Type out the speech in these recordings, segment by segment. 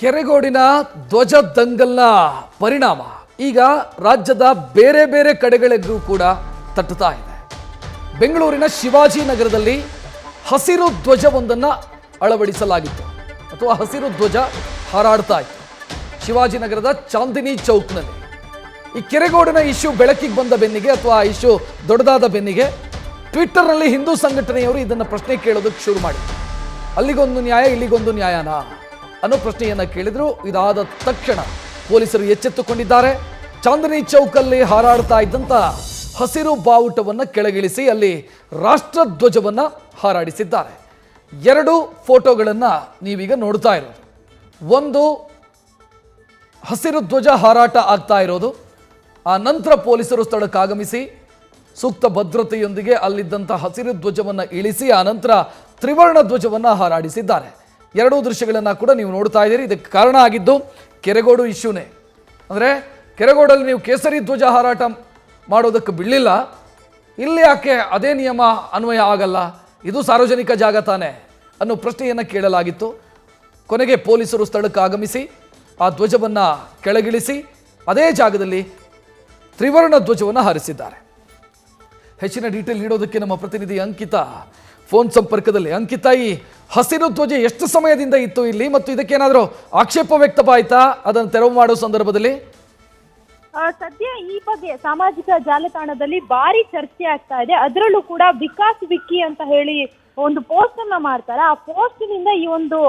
ಕೆರೆಗೋಡಿನ ಧ್ವಜ ದಂಗಲ್ನ ಪರಿಣಾಮ ಈಗ ರಾಜ್ಯದ ಬೇರೆ ಬೇರೆ ಕಡೆಗಳಿಗೂ ಕೂಡ ತಟ್ಟುತ್ತಾ ಇದೆ. ಬೆಂಗಳೂರಿನ ಶಿವಾಜಿನಗರದಲ್ಲಿ ಹಸಿರು ಧ್ವಜವೊಂದನ್ನು ಅಳವಡಿಸಲಾಗಿತ್ತು ಅಥವಾ ಹಸಿರು ಧ್ವಜ ಹಾರಾಡ್ತಾ ಇತ್ತು. ಶಿವಾಜಿನಗರದ ಚಾಂದಿನಿ ಚೌಕ್ನಲ್ಲಿ ಈ ಕೆರೆಗೋಡಿನ ಇಶ್ಯೂ ಬೆಳಕಿಗೆ ಬಂದ ಬೆನ್ನಿಗೆ ಅಥವಾ ಇಶ್ಯೂ ದೊಡ್ಡದಾದ ಬೆನ್ನಿಗೆ ಟ್ವಿಟ್ಟರ್ನಲ್ಲಿ ಹಿಂದೂ ಸಂಘಟನೆಯವರು ಇದನ್ನು ಪ್ರಶ್ನೆ ಕೇಳೋದಕ್ಕೆ ಶುರು ಮಾಡಿದ್ರು. ಅಲ್ಲಿಗೊಂದು ನ್ಯಾಯ ಇಲ್ಲಿಗೊಂದು ನ್ಯಾಯನಾ ಅನ್ನೋ ಪ್ರಶ್ನೆಯನ್ನು ಕೇಳಿದ್ರು. ಇದಾದ ತಕ್ಷಣ ಪೊಲೀಸರು ಎಚ್ಚೆತ್ತುಕೊಂಡಿದ್ದಾರೆ. ಚಾಂದಿನಿ ಚೌಕಲ್ಲಿ ಹಾರಾಡ್ತಾ ಇದ್ದಂಥ ಹಸಿರು ಬಾವುಟವನ್ನು ಕೆಳಗಿಳಿಸಿ ಅಲ್ಲಿ ರಾಷ್ಟ್ರಧ್ವಜವನ್ನು ಹಾರಾಡಿಸಿದ್ದಾರೆ. ಎರಡು ಫೋಟೋಗಳನ್ನು ನೀವೀಗ ನೋಡ್ತಾ ಇರೋದು. ಒಂದು ಹಸಿರು ಧ್ವಜ ಹಾರಾಟ ಆಗ್ತಾ ಇರೋದು, ಆ ನಂತರ ಪೊಲೀಸರು ಸ್ಥಳಕ್ಕೆ ಆಗಮಿಸಿ ಸೂಕ್ತ ಭದ್ರತೆಯೊಂದಿಗೆ ಅಲ್ಲಿದ್ದಂಥ ಹಸಿರು ಧ್ವಜವನ್ನು ಇಳಿಸಿ ಆ ನಂತರ ತ್ರಿವರ್ಣ ಧ್ವಜವನ್ನು ಹಾರಾಡಿಸಿದ್ದಾರೆ. ಎರಡೂ ದೃಶ್ಯಗಳನ್ನು ಕೂಡ ನೀವು ನೋಡ್ತಾ ಇದ್ದೀರಿ. ಇದಕ್ಕೆ ಕಾರಣ ಆಗಿದ್ದು ಕೆರೆಗೋಡು ಇಶ್ಯೂನೇ. ಅಂದರೆ ಕೆರೆಗೋಡಲ್ಲಿ ನೀವು ಕೇಸರಿ ಧ್ವಜ ಹಾರಾಟ ಮಾಡೋದಕ್ಕೆ ಬಿಡಲಿಲ್ಲ, ಇಲ್ಲಿ ಯಾಕೆ ಅದೇ ನಿಯಮ ಅನ್ವಯ ಆಗಲ್ಲ, ಇದು ಸಾರ್ವಜನಿಕ ಜಾಗ ತಾನೇ ಅನ್ನೋ ಪ್ರಶ್ನೆಯನ್ನು ಕೇಳಲಾಗಿತ್ತು. ಕೊನೆಗೆ ಪೊಲೀಸರು ಸ್ಥಳಕ್ಕೆ ಆಗಮಿಸಿ ಆ ಧ್ವಜವನ್ನು ಕೆಳಗಿಳಿಸಿ ಅದೇ ಜಾಗದಲ್ಲಿ ತ್ರಿವರ್ಣ ಧ್ವಜವನ್ನು ಹಾರಿಸಿದ್ದಾರೆ. ಹೆಚ್ಚಿನ ಡೀಟೇಲ್ ನೀಡೋದಕ್ಕೆ ನಮ್ಮ ಪ್ರತಿನಿಧಿ ಅಂಕಿತಾ ಫೋನ್ ಸಂಪರ್ಕದಲ್ಲಿ. ಅಂಕಿತಾ, ಈ ಹಸಿರು ಧ್ವಜ ಎಷ್ಟು ಸಮಯದಿಂದ ಇತ್ತು ಇಲ್ಲಿ ಮತ್ತು ಇದಕ್ಕೇನಾದರೂ ಆಕ್ಷೇಪ ವ್ಯಕ್ತವಾಯಿತಾ ಅದನ್ನು ತೆರವು ಮಾಡೋ ಸಂದರ್ಭದಲ್ಲಿ? ಸದ್ಯ ಈ ಬಗ್ಗೆ ಸಾಮಾಜಿಕ ಜಾಲತಾಣದಲ್ಲಿ ಭಾರಿ ಚರ್ಚೆ ಆಗ್ತಾ ಇದೆ. ಅದರಲ್ಲೂ ಕೂಡ ವಿಕಾಸ್ ವಿಕ್ಕಿ ಅಂತ ಹೇಳಿ ಒಂದು ಪೋಸ್ಟ್ ಅನ್ನ ಮಾಡ್ತಾರೆ. ಆ ಪೋಸ್ಟ್ನಿಂದ ಈ ಒಂದು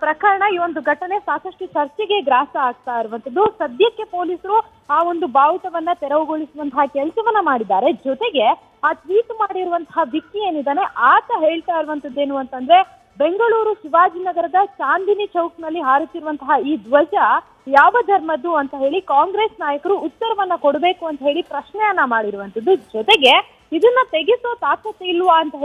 ಪ್ರಕರಣ, ಈ ಒಂದು ಘಟನೆ ಸಾಕಷ್ಟು ಚರ್ಚೆಗೆ ಗ್ರಾಸ ಆಗ್ತಾ ಇರುವಂತದ್ದು. ಸದ್ಯಕ್ಕೆ ಪೊಲೀಸರು ಆ ಒಂದು ಬಾವುಟವನ್ನ ತೆರವುಗೊಳಿಸುವಂತಹ ಕೆಲಸವನ್ನ ಮಾಡಿದ್ದಾರೆ. ಜೊತೆಗೆ ಆ ಟ್ವೀಟ್ ಮಾಡಿರುವಂತಹ ವಿಕ್ಕಿ ಏನಿದ್ದಾನೆ ಆತ ಹೇಳ್ತಾ ಇರುವಂತದ್ದೇನು ಅಂತಂದ್ರೆ, ಬೆಂಗಳೂರು ಶಿವಾಜಿನಗರದ ಚಾಂದಿನಿ ಚೌಕ್ನಲ್ಲಿ ಹಾರುತ್ತಿರುವಂತಹ ಈ ಧ್ವಜ ಯಾವ ಧರ್ಮದ್ದು ಅಂತ ಹೇಳಿ ಕಾಂಗ್ರೆಸ್ ನಾಯಕರು ಉತ್ತರವನ್ನ ಕೊಡಬೇಕು ಅಂತ ಹೇಳಿ ಪ್ರಶ್ನೆಯನ್ನ ಮಾಡಿರುವಂತದ್ದು. ಜೊತೆಗೆ ಇದನ್ನ ತೆಗೆಸೋ ತಾಕತ್ತು ಇಲ್ವಾ ಅಂತ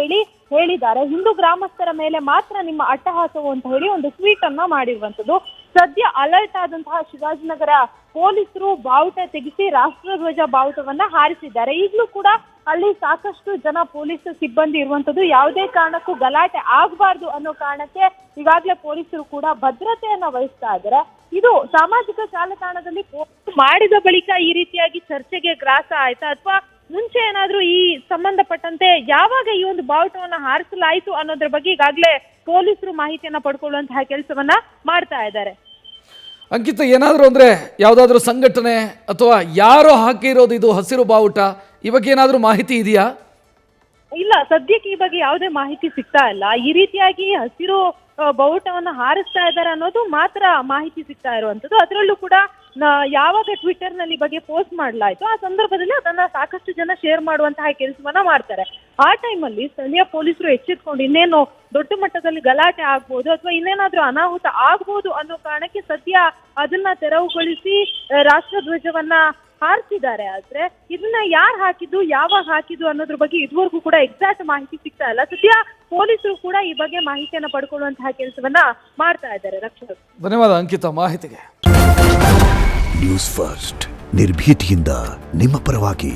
ಹೇಳಿದ್ದಾರೆ. ಹಿಂದೂ ಗ್ರಾಮಸ್ಥರ ಮೇಲೆ ಮಾತ್ರ ನಿಮ್ಮ ಅಟ್ಟಹಾಸವು ಅಂತ ಹೇಳಿ ಒಂದು ಟ್ವೀಟ್ ಅನ್ನ ಮಾಡಿರುವಂತದ್ದು. ಸದ್ಯ ಅಲರ್ಟ್ ಆದಂತಹ ಶಿವಾಜಿನಗರ ಪೊಲೀಸರು ಬಾವುಟ ತೆಗೆಸಿ ರಾಷ್ಟ್ರಧ್ವಜ ಬಾವುಟವನ್ನ ಹಾರಿಸಿದ್ದಾರೆ. ಈಗಲೂ ಕೂಡ ಅಲ್ಲಿ ಸಾಕಷ್ಟು ಜನ ಪೊಲೀಸ್ ಸಿಬ್ಬಂದಿ ಇರುವಂತದ್ದು. ಯಾವುದೇ ಕಾರಣಕ್ಕೂ ಗಲಾಟೆ ಆಗಬಾರ್ದು ಅನ್ನೋ ಕಾರಣಕ್ಕೆ ಈಗಾಗಲೇ ಪೊಲೀಸರು ಕೂಡ ಭದ್ರತೆಯನ್ನ ವಹಿಸ್ತಾ ಇದ್ದಾರೆ. ಇದು ಸಾಮಾಜಿಕ ಜಾಲತಾಣದಲ್ಲಿ ಪೋಸ್ಟ್ ಮಾಡಿದ ಬಳಿಕ ಈ ರೀತಿಯಾಗಿ ಚರ್ಚೆಗೆ ಗ್ರಾಸ ಆಯ್ತಾ ಅಥವಾ ಮುಂಚೆ ಏನಾದ್ರೂ ಈ ಸಂಬಂಧಪಟ್ಟಂತೆ ಯಾವಾಗ ಈ ಒಂದು ಬಾವುಟವನ್ನ ಹಾರಿಸಲಾಯಿತು ಅನ್ನೋದ್ರ ಬಗ್ಗೆ ಈಗಾಗಲೇ ಪೊಲೀಸರು ಮಾಹಿತಿಯನ್ನ ಪಡ್ಕೊಳ್ಳುವಂತಹ ಕೆಲಸವನ್ನ ಮಾಡ್ತಾ ಇದ್ದಾರೆ. ಅಂಕಿತ, ಏನಾದರೂ ಅಂದ್ರೆ ಯಾವ್ದಾದ್ರು ಸಂಘಟನೆ ಅಥವಾ ಯಾರೋ ಹಾಕಿರೋದು ಇದು ಹಸಿರು ಬಾವುಟ, ಈ ಬಗ್ಗೆ ಏನಾದರೂ ಮಾಹಿತಿ ಇದೆಯಾ? ಇಲ್ಲ, ಸದ್ಯಕ್ಕೆ ಈ ಬಗ್ಗೆ ಯಾವುದೇ ಮಾಹಿತಿ ಸಿಗ್ತಾ ಇಲ್ಲ. ಈ ರೀತಿಯಾಗಿ ಹಸಿರು ಬಾವುಟವನ್ನ ಹಾರಿಸ್ತಾ ಇದ್ದಾರೆ ಅನ್ನೋದು ಮಾತ್ರ ಮಾಹಿತಿ ಸಿಗ್ತಾ ಇರುವಂತದ್ದು. ಅದರಲ್ಲೂ ಕೂಡ ಯಾವಾಗ ಟ್ವಿಟರ್ ನಲ್ಲಿ ಬಗ್ಗೆ ಪೋಸ್ಟ್ ಮಾಡಲಾಯ್ತು ಆ ಸಂದರ್ಭದಲ್ಲಿ ಅದನ್ನ ಸಾಕಷ್ಟು ಜನ ಶೇರ್ ಮಾಡುವಂತಹ ಕೆಲಸವನ್ನ ಮಾಡ್ತಾರೆ. ಆ ಟೈಮಲ್ಲಿ ಸ್ಥಳೀಯ ಪೊಲೀಸರು ಎಚ್ಚೆತ್ಕೊಂಡು ಇನ್ನೇನು ದೊಡ್ಡ ಮಟ್ಟದಲ್ಲಿ ಗಲಾಟೆ ಆಗ್ಬೋದು ಅಥವಾ ಇನ್ನೇನಾದ್ರೂ ಅನಾಹುತ ಆಗ್ಬೋದು ಅನ್ನೋ ಕಾರಣಕ್ಕೆ ಸದ್ಯ ಅದನ್ನ ತೆರವುಗೊಳಿಸಿ ರಾಷ್ಟ್ರಧ್ವಜವನ್ನ ಹಾರಿಸಿದ್ದಾರೆ. ಆದ್ರೆ ಇದನ್ನ ಯಾರು ಹಾಕಿದ್ದು, ಯಾವಾಗ ಹಾಕಿದ್ದು ಅನ್ನೋದ್ರ ಬಗ್ಗೆ ಇದುವರೆಗೂ ಕೂಡ ಎಕ್ಸಾಕ್ಟ್ ಮಾಹಿತಿ ಸಿಗ್ತಾ ಇಲ್ಲ. ಸದ್ಯ ಪೊಲೀಸರು ಕೂಡ ಈ ಬಗ್ಗೆ ಮಾಹಿತಿಯನ್ನ ಪಡ್ಕೊಳ್ಳುವಂತಹ ಕೆಲಸವನ್ನ ಮಾಡ್ತಾ ಇದ್ದಾರೆ. ರಕ್ಷಕ, ಧನ್ಯವಾದ ಅಂಕಿತ ಮಾಹಿತಿಗೆ. ನ್ಯೂಸ್ ಫಸ್ಟ್ ನಿರ್ಭೀತಿಯಿಂದ ನಿಮ್ಮ ಪರವಾಗಿ.